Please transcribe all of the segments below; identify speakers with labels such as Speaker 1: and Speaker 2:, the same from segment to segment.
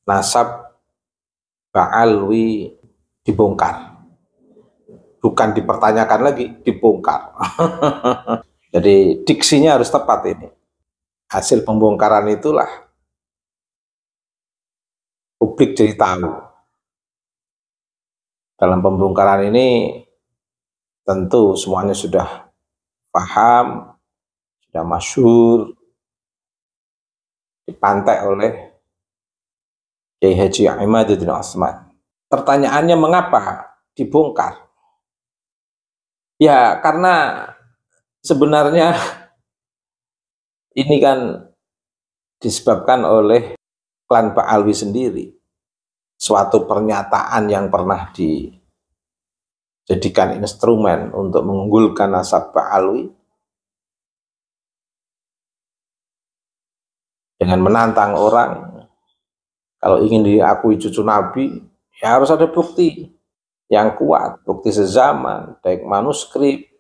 Speaker 1: nasab Ba'alwi dibongkar. Bukan dipertanyakan lagi, dibongkar. Jadi diksinya harus tepat ini. Hasil pembongkaran itulah publik jadi tahu. Dalam pembongkaran ini tentu semuanya sudah paham, sudah masyhur, dipantek oleh Kiai Haji Imaduddin Utsman. Pertanyaannya mengapa dibongkar? Ya karena sebenarnya ini kan disebabkan oleh klan Ba'alwi sendiri. Suatu pernyataan yang pernah dijadikan instrumen untuk mengunggulkan nasab Ba'alwi dengan menantang orang, kalau ingin diakui cucu Nabi, ya harus ada bukti yang kuat, bukti sezaman, baik manuskrip,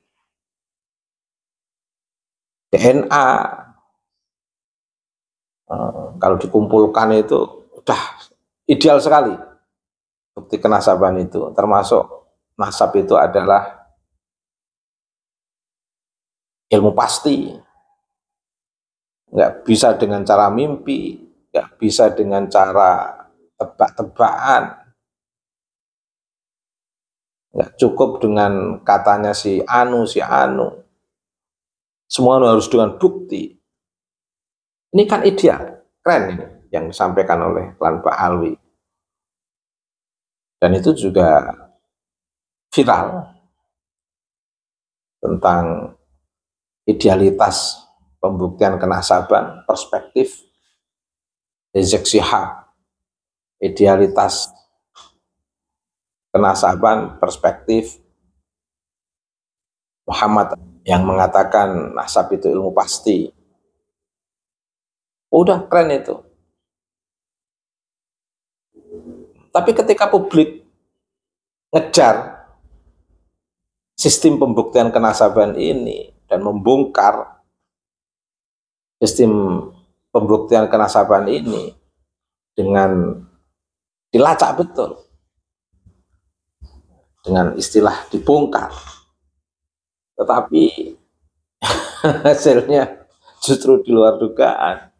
Speaker 1: DNA. Kalau dikumpulkan itu udah ideal sekali bukti kenasaban itu, termasuk nasab itu adalah ilmu pasti, nggak bisa dengan cara mimpi, nggak bisa dengan cara tebak-tebakan, nggak cukup dengan katanya si anu, semua harus dengan bukti. Ini kan ideal, keren ini yang disampaikan oleh klan Ba'alwi. Dan itu juga viral tentang idealitas pembuktian kenasaban, perspektif Rizik Syihab, idealitas kenasaban, perspektif Muhammad yang mengatakan nasab itu ilmu pasti. Udah keren itu. Tapi ketika publik ngejar sistem pembuktian kenasaban ini dan membongkar sistem pembuktian kenasaban ini dengan dilacak betul, dengan istilah dibongkar, tetapi hasilnya justru di luar dugaan,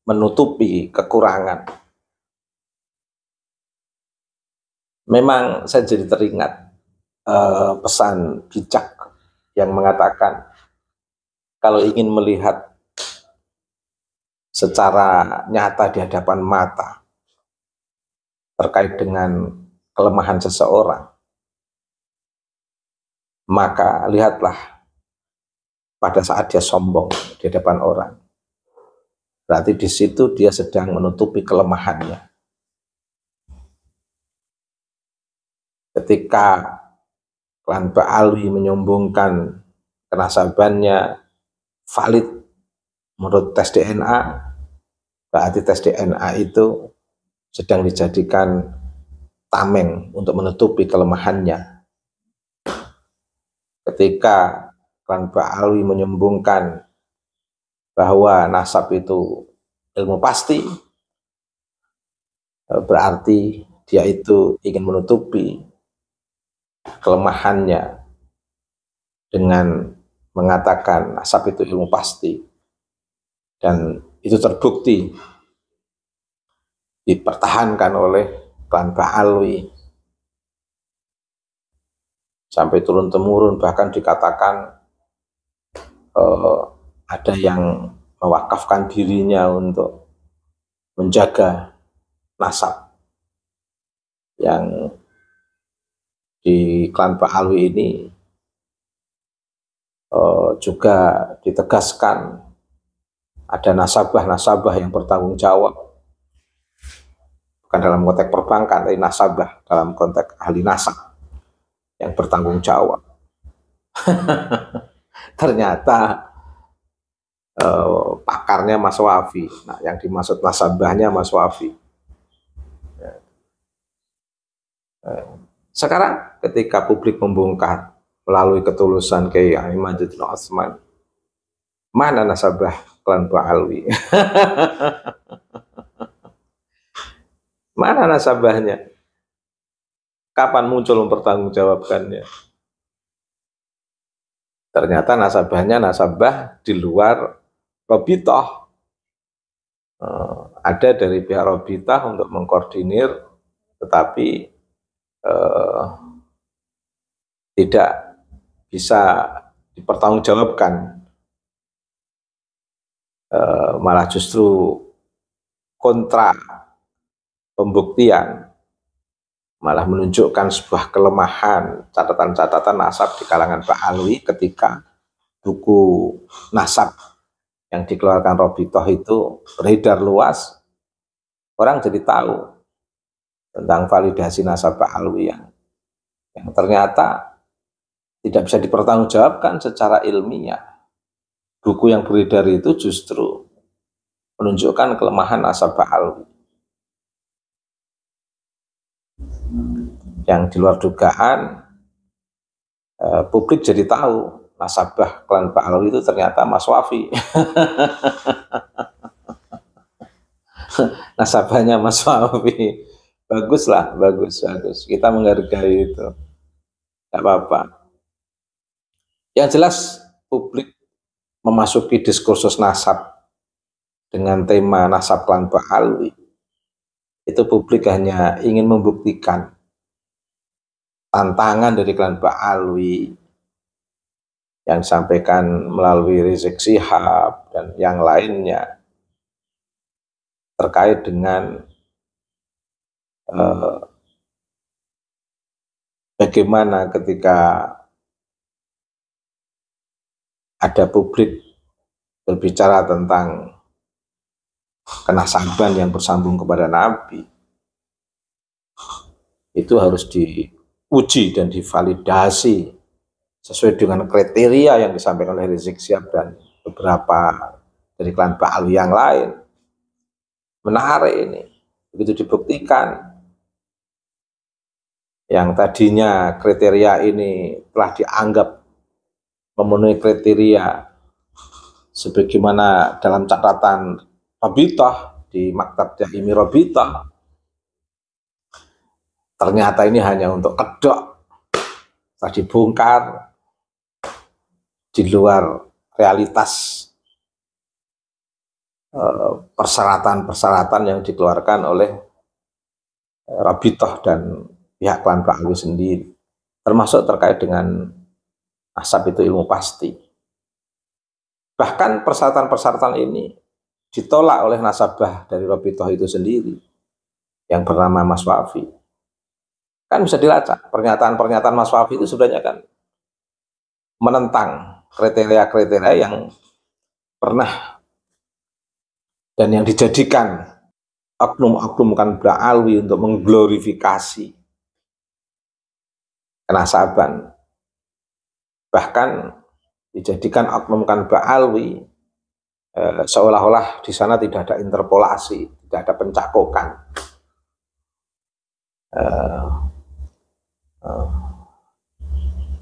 Speaker 1: menutupi kekurangan. Memang saya jadi teringat pesan bijak yang mengatakan kalau ingin melihat secara nyata di hadapan mata terkait dengan kelemahan seseorang, maka lihatlah pada saat dia sombong di hadapan orang. Berarti di situ dia sedang menutupi kelemahannya. Ketika klan Ba'alwi menyombongkan kenasabannya valid menurut tes DNA, berarti tes DNA itu sedang dijadikan tameng untuk menutupi kelemahannya. Ketika klan Ba'alwi menyombongkan bahwa nasab itu ilmu pasti, berarti dia itu ingin menutupi kelemahannya dengan mengatakan nasab itu ilmu pasti, dan itu terbukti dipertahankan oleh klan Ba'alwi sampai turun-temurun, bahkan dikatakan ada yang mewakafkan dirinya untuk menjaga nasab. Yang di klan Ba'alwi ini juga ditegaskan ada nasabah-nasabah yang bertanggung jawab, bukan dalam konteks perbankan, tapi nasabah dalam konteks ahli nasab yang bertanggung jawab. Ternyata pakarnya Mas Wafi. Nah, yang dimaksud nasabahnya Mas Wafi. Sekarang ketika publik membongkar melalui ketulusan Kiai Imaduddin Utsman, mana nasabah klan Ba'alwi? Mana nasabahnya? Kapan muncul mempertanggungjawabkannya? Ternyata nasabahnya nasabah di luar Robitoh. Ada dari pihak Robitoh untuk mengkoordinir, tetapi tidak bisa dipertanggungjawabkan. Malah justru kontra pembuktian, malah menunjukkan sebuah kelemahan catatan-catatan nasab di kalangan Pak Alwi ketika buku nasab yang dikeluarkan Robitoh itu beredar luas. Orang jadi tahu tentang validasi nasab Pak Alwi yang ternyata tidak bisa dipertanggungjawabkan secara ilmiah. Buku yang beredar itu justru menunjukkan kelemahan nasab Pak Alwi yang di luar dugaan. Publik jadi tahu nasabah klan Pak Alwi itu ternyata Mas Wafi. Nasabahnya Mas Wafi. Baguslah, bagus. Kita menghargai itu. Tidak apa-apa. Yang jelas publik memasuki diskursus nasab dengan tema nasab klan Pak Alwi. Itu publik hanya ingin membuktikan tantangan dari klan Pak Alwi yang disampaikan melalui Rizik Syihab dan yang lainnya terkait dengan bagaimana ketika ada publik berbicara tentang kenasaban yang bersambung kepada Nabi, itu harus diuji dan divalidasi sesuai dengan kriteria yang disampaikan oleh Rizik Syihab dan beberapa dari klan Pak Alwi yang lain. Menarik ini, begitu dibuktikan yang tadinya kriteria ini telah dianggap memenuhi kriteria sebagaimana dalam catatan Robitoh di Maktab Daimi Robitoh, ternyata ini hanya untuk kedok, telah dibongkar di luar realitas persyaratan-persyaratan yang dikeluarkan oleh Robitoh dan pihak klan Pak Alwi sendiri, termasuk terkait dengan nasab itu ilmu pasti. Bahkan persyaratan-persyaratan ini ditolak oleh nasabah dari Robitoh itu sendiri yang bernama Mas Wafi. Kan bisa dilacak, pernyataan-pernyataan Mas Wafi itu sebenarnya kan menentang kriteria-kriteria yang pernah dan yang dijadikan oknum-oknum klan Pak Alwi untuk mengglorifikasi kenasaban. Bahkan dijadikan oknum klan Pak Alwi seolah-olah di sana tidak ada interpolasi, tidak ada pencakokan.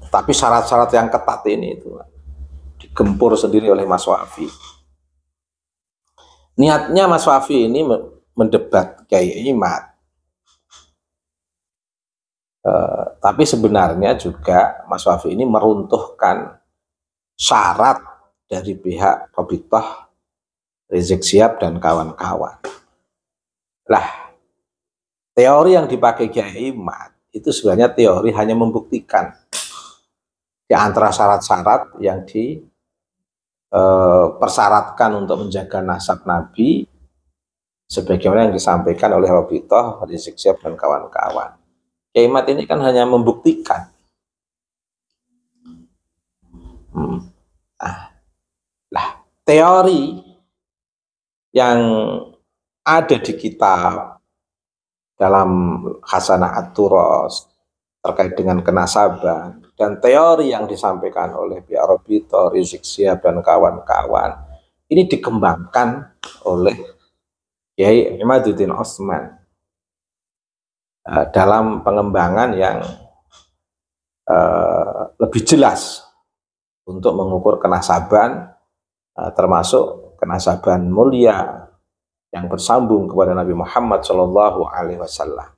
Speaker 1: Tapi syarat-syarat yang ketat ini itu digempur sendiri oleh Mas Wafi. Niatnya Mas Wafi ini mendebat Kiai Imad. Tapi sebenarnya juga Mas Wafi ini meruntuhkan syarat dari pihak Robitoh, Rizik Syihab dan kawan-kawan. Lah, teori yang dipakai Kiai Imad itu sebenarnya teori hanya membuktikan di antara syarat-syarat yang persyaratkan untuk menjaga nasab Nabi sebagaimana yang disampaikan oleh Robitoh, Rizik Syihab dan kawan-kawan. Kiai Imad ini kan hanya membuktikan. Lah, teori yang ada di kitab dalam Hasanah At-Turos terkait dengan kenasaban dan teori yang disampaikan oleh pihak Robitoh, Rizik Syihab dan kawan-kawan ini dikembangkan oleh Kiai Imaduddin Osman dalam pengembangan yang lebih jelas untuk mengukur kenasaban, termasuk kenasaban mulia yang bersambung kepada Nabi Muhammad Shallallahu Alaihi Wasallam.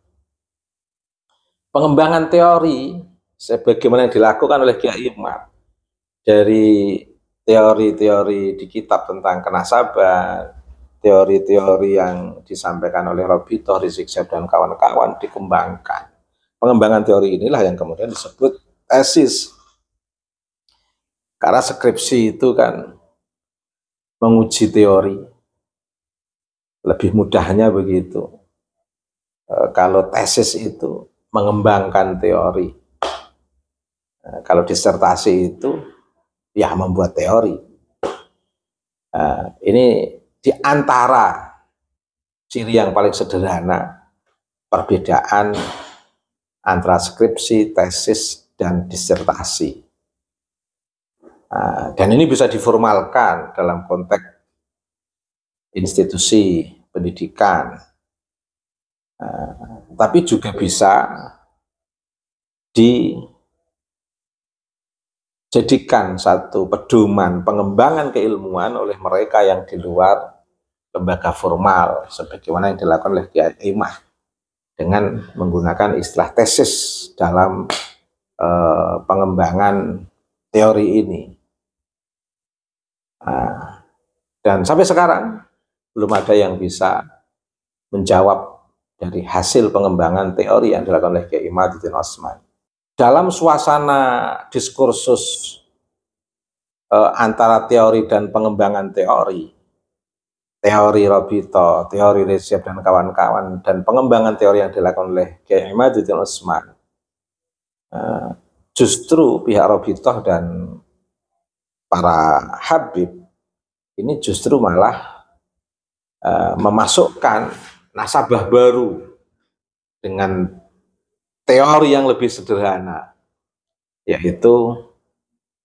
Speaker 1: Pengembangan teori sebagaimana yang dilakukan oleh Kiai Umar dari teori-teori di kitab tentang kenasaban, teori-teori yang disampaikan oleh Robitoh, Rizik Syihab dan kawan-kawan dikembangkan. Pengembangan teori inilah yang kemudian disebut tesis. Karena skripsi itu kan menguji teori. Lebih mudahnya begitu. Kalau tesis itu mengembangkan teori. Kalau disertasi itu ya membuat teori. Ini di antara ciri yang paling sederhana perbedaan antara skripsi, tesis, dan disertasi. Dan ini bisa diformalkan dalam konteks institusi pendidikan, tapi juga bisa dijadikan satu pedoman pengembangan keilmuan oleh mereka yang di luar lembaga formal, sebagaimana yang dilakukan oleh Kiai Imah dengan menggunakan istilah tesis dalam pengembangan teori ini. Dan sampai sekarang belum ada yang bisa menjawab dari hasil pengembangan teori yang dilakukan oleh Kiai Imaduddin Osman. Dalam suasana diskursus antara teori dan pengembangan teori Robito, teori Rizik Syihab dan kawan-kawan, dan pengembangan teori yang dilakukan oleh Kiai Imaduddin Osman, justru pihak Robito dan para Habib ini justru malah memasukkan nasabah baru dengan teori yang lebih sederhana, yaitu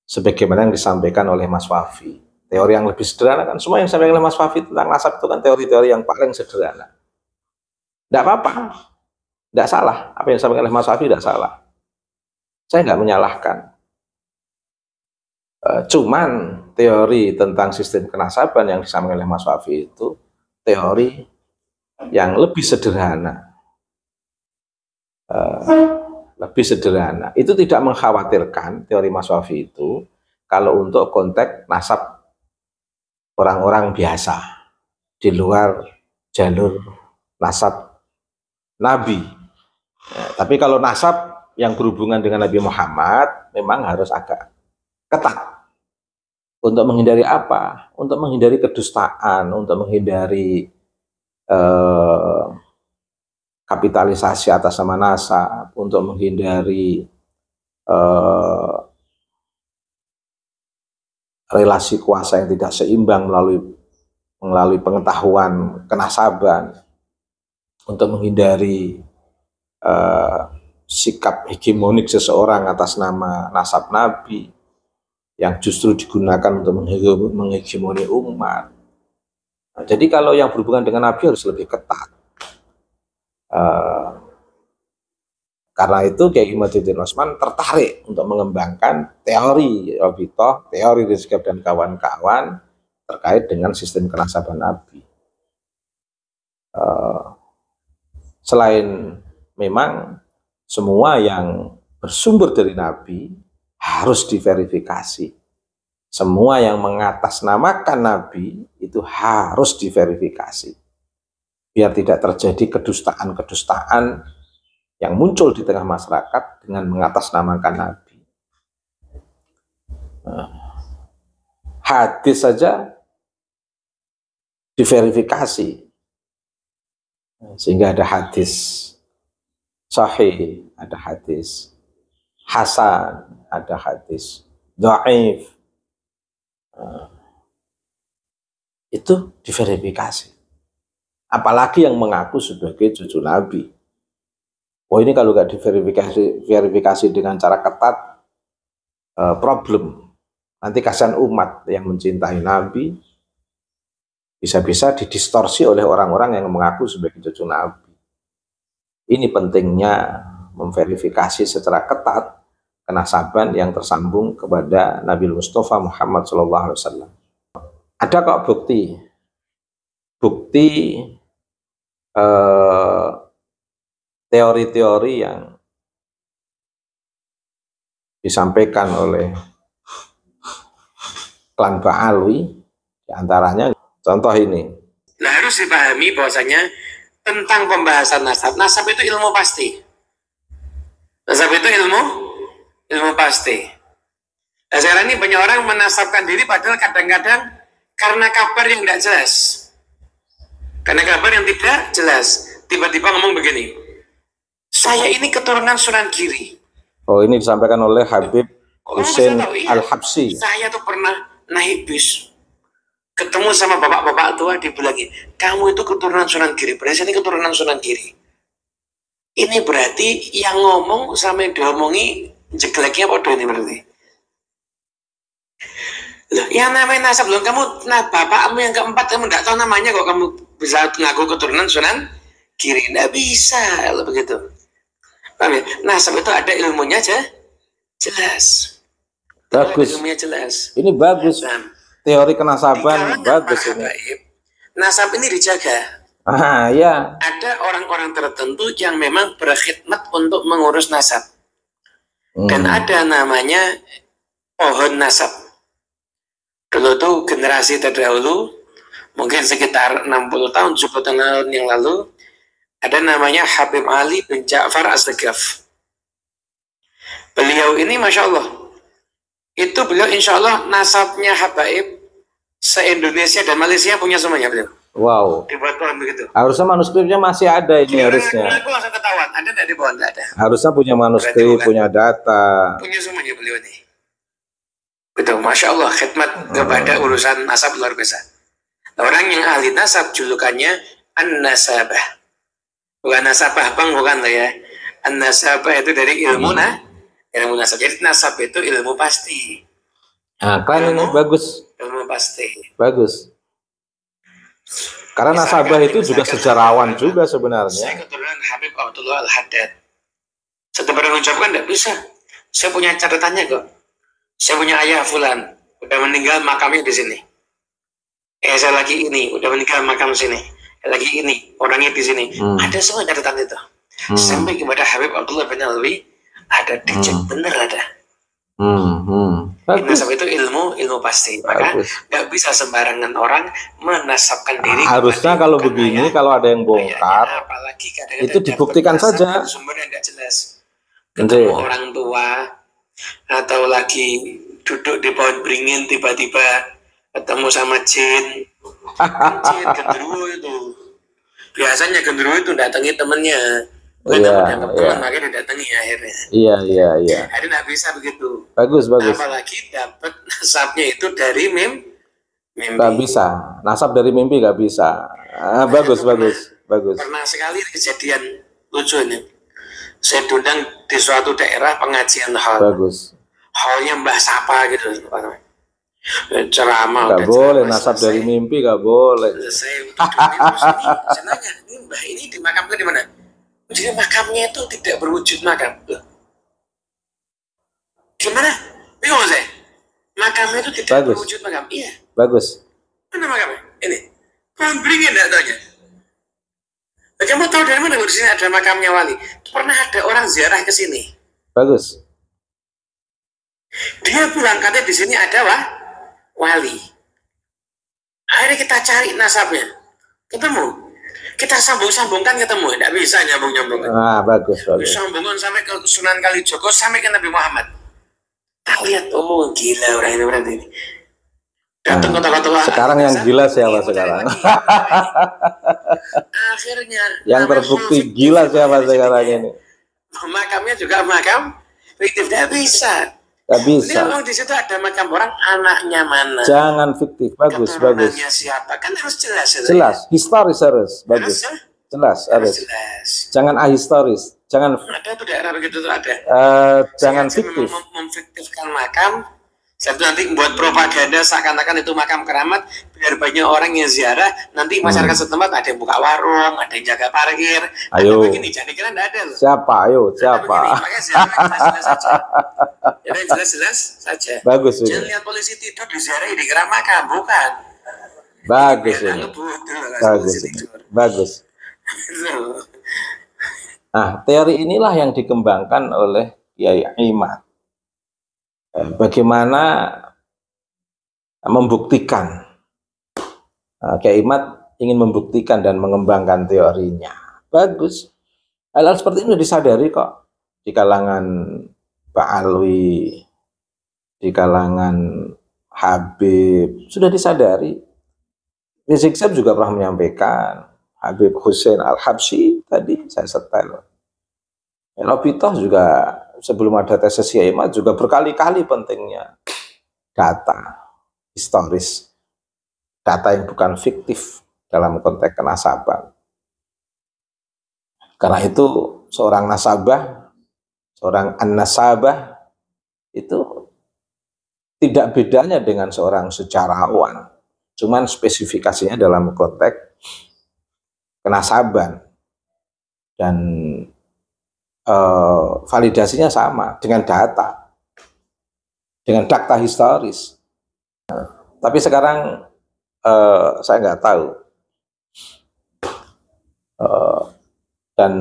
Speaker 1: sebagaimana yang disampaikan oleh Mas Wafi. Teori yang lebih sederhana kan semua yang disampaikan oleh Mas Wafi tentang nasab itu kan teori-teori yang paling sederhana. Tidak apa-apa, tidak salah. Apa yang disampaikan oleh Mas Wafi tidak salah. Saya nggak menyalahkan. Cuman teori tentang sistem kenasaban yang disampaikan oleh Mas Wafi itu teori yang lebih sederhana. Lebih sederhana. Itu tidak mengkhawatirkan teori Mas Wafi itu kalau untuk konteks nasab orang-orang biasa di luar jalur nasab Nabi. Tapi kalau nasab yang berhubungan dengan Nabi Muhammad memang harus agak ketat. Untuk menghindari apa? Untuk menghindari kedustaan, untuk menghindari kapitalisasi atas nama nasab, untuk menghindari relasi kuasa yang tidak seimbang melalui pengetahuan kenasaban, untuk menghindari sikap hegemonik seseorang atas nama nasab Nabi yang justru digunakan untuk menghegemoni umat. Nah, jadi kalau yang berhubungan dengan Nabi harus lebih ketat. Karena itu Kiai Imaduddin Osman tertarik untuk mengembangkan teori Robito, teori Rizik Syihab dan kawan-kawan terkait dengan sistem kenasaban Nabi. Selain memang semua yang bersumber dari Nabi harus diverifikasi. Semua yang mengatasnamakan Nabi itu harus diverifikasi. Biar tidak terjadi kedustaan-kedustaan yang muncul di tengah masyarakat dengan mengatasnamakan Nabi. Hadis saja diverifikasi. Sehingga ada hadis sahih, ada hadis hasan, ada hadis dhaif. Itu diverifikasi. Apalagi yang mengaku sebagai cucu Nabi. Oh, ini kalau nggak diverifikasi dengan cara ketat, problem. Nanti kasihan umat yang mencintai Nabi bisa-bisa didistorsi oleh orang-orang yang mengaku sebagai cucu Nabi. Ini pentingnya memverifikasi secara ketat kenasaban yang tersambung kepada Nabi Mustafa Muhammad SAW. Ada kok bukti bukti teori-teori yang disampaikan oleh klan Ba'alwi, diantaranya contoh ini.
Speaker 2: Nah, harus dipahami bahwasanya tentang pembahasan nasab. Nasab itu ilmu pasti. Nasab itu ilmu pasti. Nah, sekarang ini banyak orang menasabkan diri padahal kadang-kadang karena kabar yang tidak jelas. Karena kabar yang tidak jelas, tiba-tiba ngomong begini, saya ini keturunan Sunan Giri.
Speaker 1: Oh, ini disampaikan oleh Habib Hussein Al-Habsyi.
Speaker 2: Saya tuh pernah naik bis, ketemu sama bapak-bapak tua, dibilangin, kamu itu keturunan Sunan Giri, berarti ini keturunan Sunan Giri. Ini berarti yang ngomong sama yang diomongi jeleknya podo ini berarti. Loh, yang namanya nasab, loh, kamu, nah bapakmu yang keempat kamu nggak tahu namanya kok kamu bisa ngaku keturunan Sunan Giri? Nggak bisa kalau begitu. Paham ya? Nasab itu ada ilmunya aja, jelas.
Speaker 1: Bagus.
Speaker 2: Ilmunya jelas.
Speaker 1: Ini bagus. Nah, teori kenasaban bagus ini.
Speaker 2: Nasab ini dijaga.
Speaker 1: Ya.
Speaker 2: Ada orang-orang tertentu yang memang berkhidmat untuk mengurus nasab. Dan ada namanya pohon nasab. Dulu tuh generasi terdahulu, mungkin sekitar 60 tahun, 70 tahun yang lalu, ada namanya Habib Ali bin Ja'far As-Sagaf. Beliau ini Masya Allah, itu beliau insya Allah nasabnya habaib se-Indonesia dan Malaysia punya semuanya beliau.
Speaker 1: Wow.
Speaker 2: Dibuat pohon begitu.
Speaker 1: Harusnya manuskripnya masih ada ini harusnya.
Speaker 2: Aku langsung ketahuan, ada nggak di pohon? Nggak ada.
Speaker 1: Harusnya punya manuskrip, punya data.
Speaker 2: Punya semuanya beliau nih. Betul, Masya Allah, khidmat kepada urusan nasab luar biasa. Orang yang ahli nasab julukannya An-Nasabah. Bukan nasabah bang, bukan lah ya. An-Nasabah itu dari ilmu ilmu nasab. Jadi nasab itu ilmu pasti.
Speaker 1: Nah, kan ini bagus.
Speaker 2: Ilmu pasti.
Speaker 1: Bagus. Karena nasabah itu juga sejarawan juga sebenarnya.
Speaker 2: Saya keturunan Habib Abdullah Al-Haddad. Saya pernah mengucapkan tidak bisa. Saya punya catatannya kok. Saya punya ayah fulan, udah meninggal makamnya di sini. Saya lagi ini, udah meninggal makam sini. Lagi ini, orangnya di sini. Ada semua catatan itu. Sampai kepada Habib Abdullah bin Alwi, ada dicek bener ada. Nasab itu ilmu pasti. Maka nggak bisa sembarangan orang menasabkan diri.
Speaker 1: Harusnya kalau begini, kalau ada yang bongkar,
Speaker 2: apalagi
Speaker 1: itu dibuktikan saja.
Speaker 2: Sumber yang nggak jelas. Ketemu orang tua, atau lagi duduk di pohon beringin tiba-tiba ketemu sama jin. Jin genderuwo itu. Biasanya genderuwo itu datangi temennya. Teman makanya didatangi akhirnya.
Speaker 1: Iya.
Speaker 2: Jadi nggak bisa begitu.
Speaker 1: Bagus.
Speaker 2: Apalagi dapat nasabnya itu dari mimpi.
Speaker 1: Nggak bisa. Nasab dari mimpi nggak bisa. Bagus.
Speaker 2: Pernah sekali kejadian lucu ini. Saya diundang di suatu daerah pengajian hal.
Speaker 1: Bagus.
Speaker 2: Halnya Mbah Sapa gitu. Ceramah.
Speaker 1: Nggak boleh nasab dari mimpi, nggak boleh.
Speaker 2: Saya nanya, ini Mbah ini dimakamkan di mana? Jadi makamnya itu tidak berwujud makam. Gimana? Bingung saya. Makamnya itu tidak berwujud makam. Iya.
Speaker 1: Bagus.
Speaker 2: Mana makamnya? Ini. Pohon beringin enggak taunya. Kamu tahu dari mana di sini ada makamnya wali? Pernah ada orang ziarah ke sini.
Speaker 1: Bagus.
Speaker 2: Dia bilang katanya di sini ada wali. Akhirnya kita cari nasabnya, ketemu. Kita sambung-sambungkan ketemu, tidak bisa nyambung-nyambungkan.
Speaker 1: Bagus.
Speaker 2: Sambungkan sampai ke Sunan Kalijogo, sampai ke Nabi Muhammad. Tak lihat, gila orang ini berarti ini. Datang kota-kota.
Speaker 1: Sekarang yang gila siapa sekarang?
Speaker 2: Akhirnya
Speaker 1: yang terbukti gila siapa sekarang ini?
Speaker 2: Makamnya juga makam fiktif, tidak bisa.
Speaker 1: Gak bisa.
Speaker 2: Ini di situ ada makam orang, anaknya mana?
Speaker 1: Jangan fiktif, bagus.
Speaker 2: Siapa? Kan harus jelas.
Speaker 1: Jelas, historis harus, bagus. Jelas harus. Jangan ahistoris, jangan.
Speaker 2: Ada tuh daerah begitu tuh ada.
Speaker 1: Jangan fiktif.
Speaker 2: Memfiktifkan makam. Satu nanti membuat propaganda seakan-akan itu makam keramat, biar banyak orang yang ziarah. Nanti masyarakat setempat ada yang buka warung, ada yang jaga parkir.
Speaker 1: Ayo.
Speaker 2: Ada begini, jangan kira nggak ada loh.
Speaker 1: Siapa? Ayo, siapa?
Speaker 2: Makanya ziarah jelas-jelas saja. Ya, jelas-jelas saja.
Speaker 1: Bagus.
Speaker 2: Jangan lihat polisi tidur di ziarah di kera makam, bukan.
Speaker 1: Bagus ini. Bagus ini. Bagus. Nah, teori inilah yang dikembangkan oleh Kiai Imad. Bagaimana membuktikan. Kiai Imad ingin membuktikan dan mengembangkan teorinya. Bagus. Hal-hal seperti ini disadari kok di kalangan Pak Alwi, di kalangan Habib, sudah disadari. Rizik Syihab juga pernah menyampaikan, Habib Hussein Al-Habsyi tadi saya setel. Robitoh juga sebelum ada tesis Kiai Imad juga berkali-kali pentingnya data historis, data yang bukan fiktif dalam konteks kenasaban. Karena itu seorang nasabah, seorang an-nasabah itu tidak bedanya dengan seorang sejarawan, cuman spesifikasinya dalam konteks kenasaban dan validasinya sama dengan data, dengan fakta historis. Tapi sekarang saya nggak tahu, dan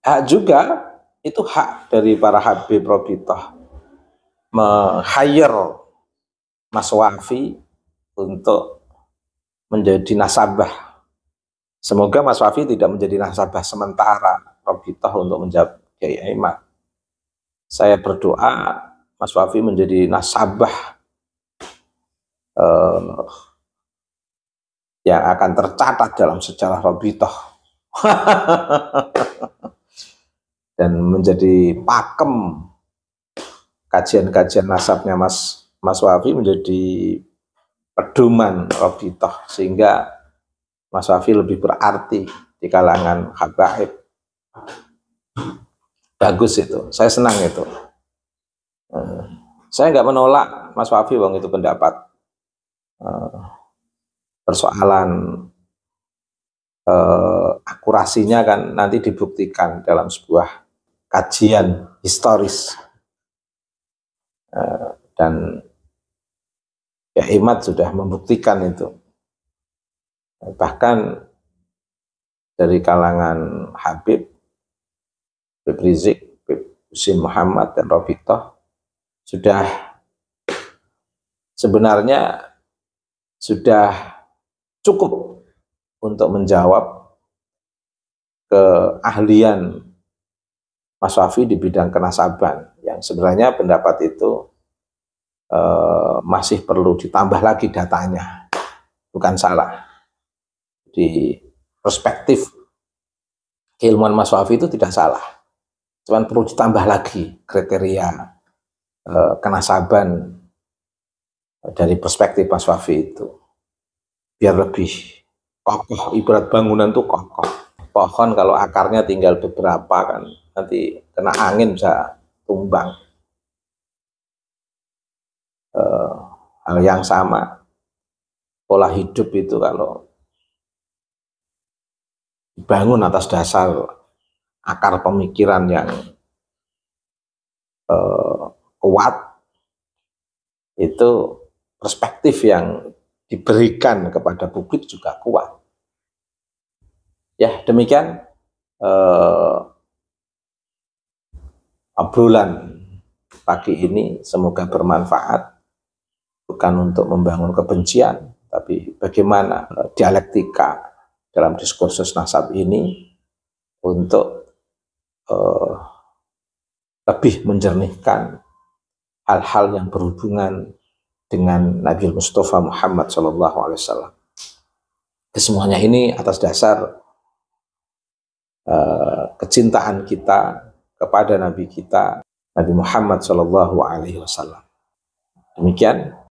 Speaker 1: hak juga itu hak dari para Habib Robitoh meng-hire Mas Wafi untuk menjadi nasabah. Semoga Mas Wafi tidak menjadi nasabah sementara Robitoh untuk menjawab Kiai Imad. Saya berdoa Mas Wafi menjadi nasabah yang akan tercatat dalam sejarah Robitoh dan menjadi pakem kajian-kajian nasabnya Mas Wafi, menjadi pedoman Robitoh sehingga Mas Wafi lebih berarti di kalangan habaib. Bagus itu, saya senang itu. Saya nggak menolak Mas Wafi, wong itu pendapat. Persoalan akurasinya kan nanti dibuktikan dalam sebuah kajian historis, dan ya Imad sudah membuktikan itu. Bahkan dari kalangan Habib Rizik, Husin Muhammad dan Robitoh sudah sebenarnya sudah cukup untuk menjawab keahlian Mas Wafi di bidang kenasaban, yang sebenarnya pendapat itu masih perlu ditambah lagi datanya, bukan salah. Di perspektif keilmuan Mas Wafi itu tidak salah, cuman perlu ditambah lagi kriteria kenasaban dari perspektif Mas Wafi itu biar lebih kokoh. Ibarat bangunan tuh kokoh, pohon kalau akarnya tinggal beberapa kan nanti kena angin bisa tumbang. Hal yang sama, pola hidup itu kalau dibangun atas dasar akar pemikiran yang kuat, itu perspektif yang diberikan kepada publik juga kuat. Ya, demikian obrolan pagi ini, semoga bermanfaat, bukan untuk membangun kebencian, tapi bagaimana dialektika dalam diskursus nasab ini untuk lebih menjernihkan hal-hal yang berhubungan dengan Nabi Mustafa Muhammad SAW. Kesemuanya ini atas dasar kecintaan kita kepada Nabi kita, Nabi Muhammad SAW. Demikian.